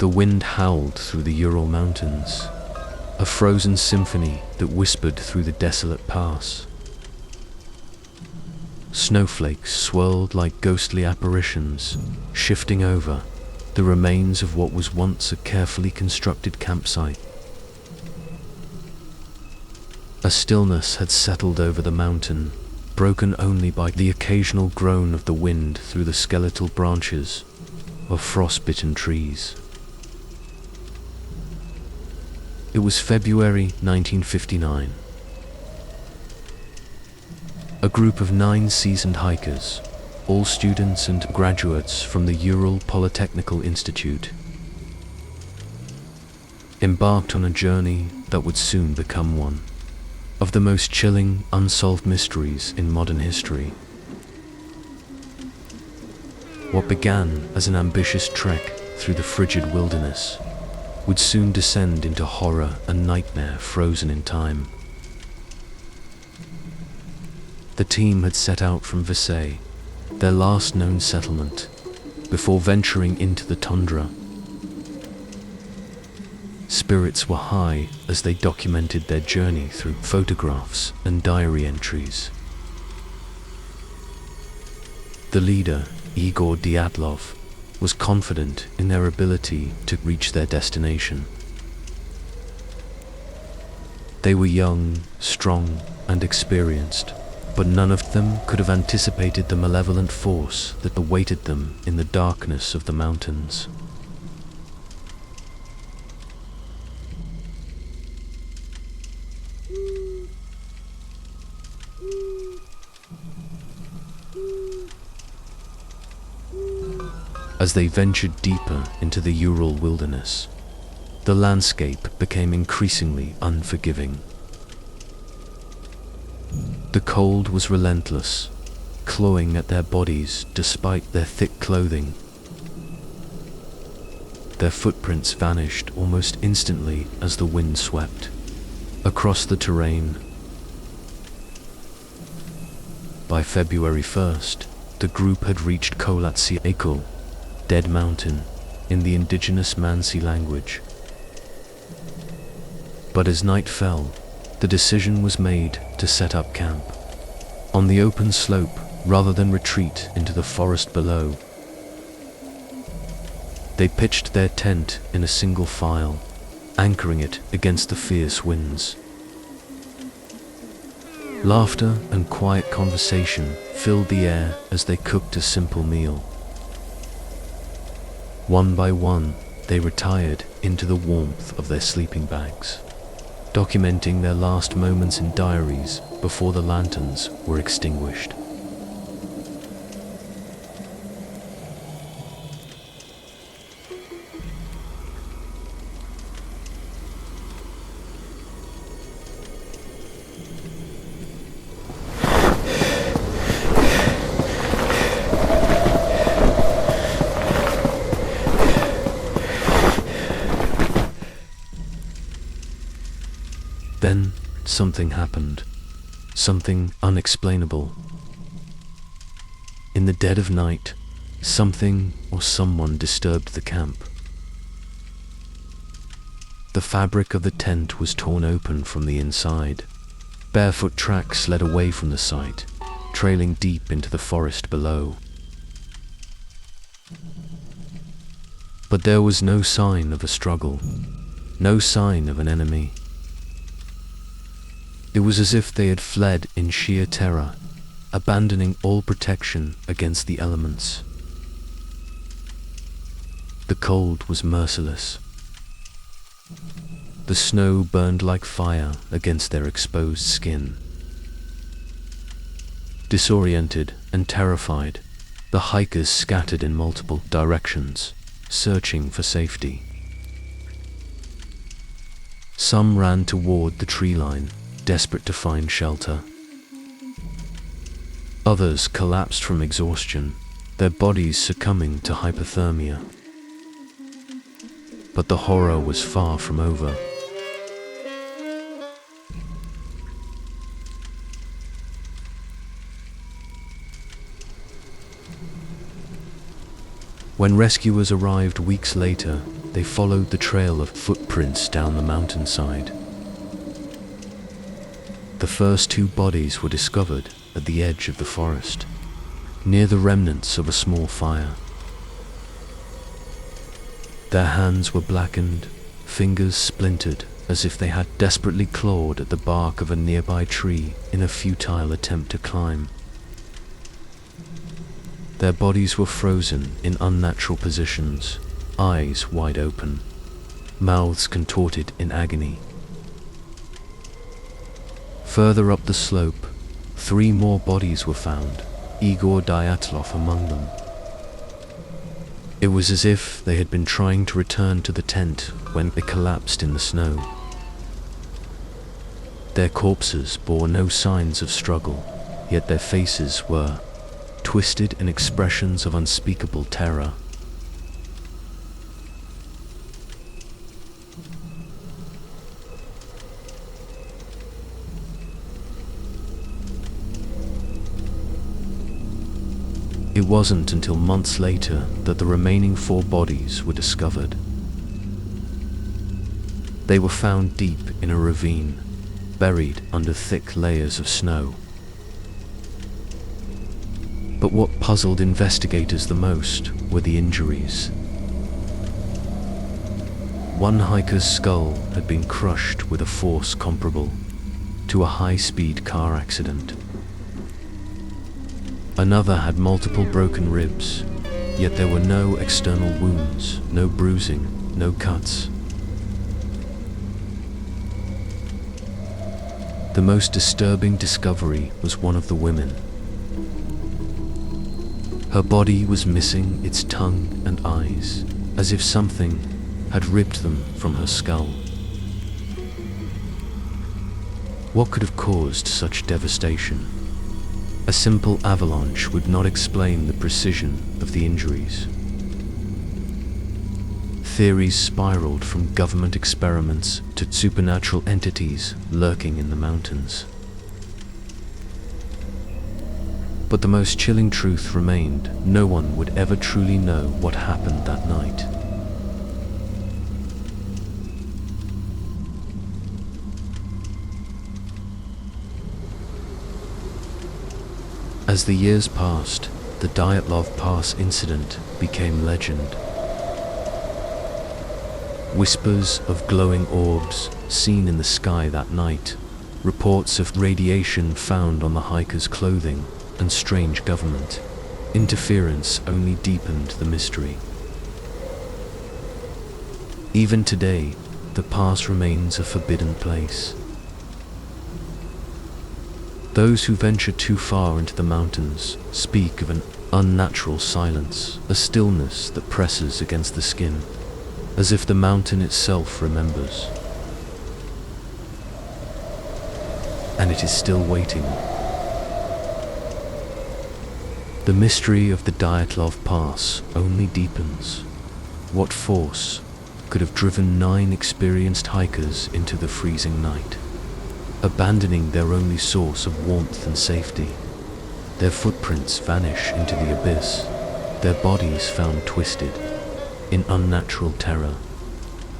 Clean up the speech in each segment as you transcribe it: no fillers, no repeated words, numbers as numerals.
The wind howled through the Ural Mountains, a frozen symphony that whispered through the desolate pass. Snowflakes swirled like ghostly apparitions, shifting over the remains of what was once a carefully constructed campsite. A stillness had settled over the mountain, broken only by the occasional groan of the wind through the skeletal branches of frost-bitten trees. It was February 1959. A group of 9 seasoned hikers, all students and graduates from the Ural Polytechnical Institute, embarked on a journey that would soon become one of the most chilling, unsolved mysteries in modern history. What began as an ambitious trek through the frigid wilderness would soon descend into horror and nightmare frozen in time. The team had set out from Versailles, their last known settlement, before venturing into the tundra. Spirits were high as they documented their journey through photographs and diary entries. The leader, Igor Dyatlov, was confident in their ability to reach their destination. They were young, strong, and experienced, but none of them could have anticipated the malevolent force that awaited them in the darkness of the mountains. As they ventured deeper into the Ural wilderness, the landscape became increasingly unforgiving. The cold was relentless, clawing at their bodies despite their thick clothing. Their footprints vanished almost instantly as the wind swept across the terrain. By February 1st, the group had reached Kolatsi-Ekul, Dead Mountain, in the indigenous Mansi language. But as night fell, the decision was made to set up camp on the open slope rather than retreat into the forest below. They pitched their tent in a single file, anchoring it against the fierce winds. Laughter and quiet conversation filled the air as they cooked a simple meal. One by one, they retired into the warmth of their sleeping bags, documenting their last moments in diaries before the lanterns were extinguished. Then something happened, something unexplainable. In the dead of night, something or someone disturbed the camp. The fabric of the tent was torn open from the inside. Barefoot tracks led away from the site, trailing deep into the forest below. But there was no sign of a struggle, no sign of an enemy. It was as if they had fled in sheer terror, abandoning all protection against the elements. The cold was merciless. The snow burned like fire against their exposed skin. Disoriented and terrified, the hikers scattered in multiple directions, searching for safety. Some ran toward the tree line, desperate to find shelter. Others collapsed from exhaustion, their bodies succumbing to hypothermia. But the horror was far from over. When rescuers arrived weeks later, they followed the trail of footprints down the mountainside. The first two bodies were discovered at the edge of the forest, near the remnants of a small fire. Their hands were blackened, fingers splintered, as if they had desperately clawed at the bark of a nearby tree in a futile attempt to climb. Their bodies were frozen in unnatural positions, eyes wide open, mouths contorted in agony. Further up the slope, 3 more bodies were found, Igor Dyatlov among them. It was as if they had been trying to return to the tent when they collapsed in the snow. Their corpses bore no signs of struggle, yet their faces were twisted in expressions of unspeakable terror. It wasn't until months later that the remaining 4 bodies were discovered. They were found deep in a ravine, buried under thick layers of snow. But what puzzled investigators the most were the injuries. One hiker's skull had been crushed with a force comparable to a high-speed car accident. Another had multiple broken ribs, yet there were no external wounds, no bruising, no cuts. The most disturbing discovery was one of the women. Her body was missing its tongue and eyes, as if something had ripped them from her skull. What could have caused such devastation? A simple avalanche would not explain the precision of the injuries. Theories spiraled from government experiments to supernatural entities lurking in the mountains. But the most chilling truth remained: no one would ever truly know what happened that night. As the years passed, the Dyatlov Pass Incident became legend. Whispers of glowing orbs seen in the sky that night, reports of radiation found on the hikers' clothing, and strange government interference only deepened the mystery. Even today, the pass remains a forbidden place. Those who venture too far into the mountains speak of an unnatural silence, a stillness that presses against the skin, as if the mountain itself remembers. And it is still waiting. The mystery of the Dyatlov Pass only deepens. What force could have driven 9 experienced hikers into the freezing night, abandoning their only source of warmth and safety? Their footprints vanish into the abyss, their bodies found twisted in unnatural terror.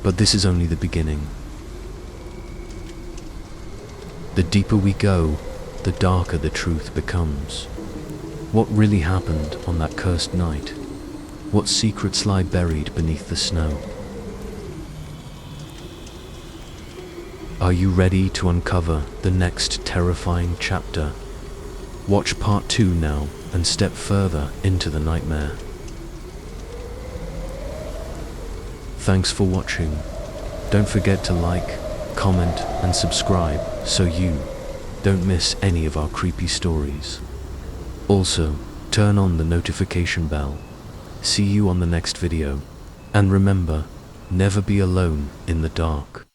But this is only the beginning. The deeper we go, the darker the truth becomes. What really happened on that cursed night? What secrets lie buried beneath the snow? Are you ready to uncover the next terrifying chapter? Watch part 2 now and step further into the nightmare. Thanks for watching. Don't forget to like, comment and subscribe so you don't miss any of our creepy stories. Also, turn on the notification bell. See you on the next video. And remember, never be alone in the dark.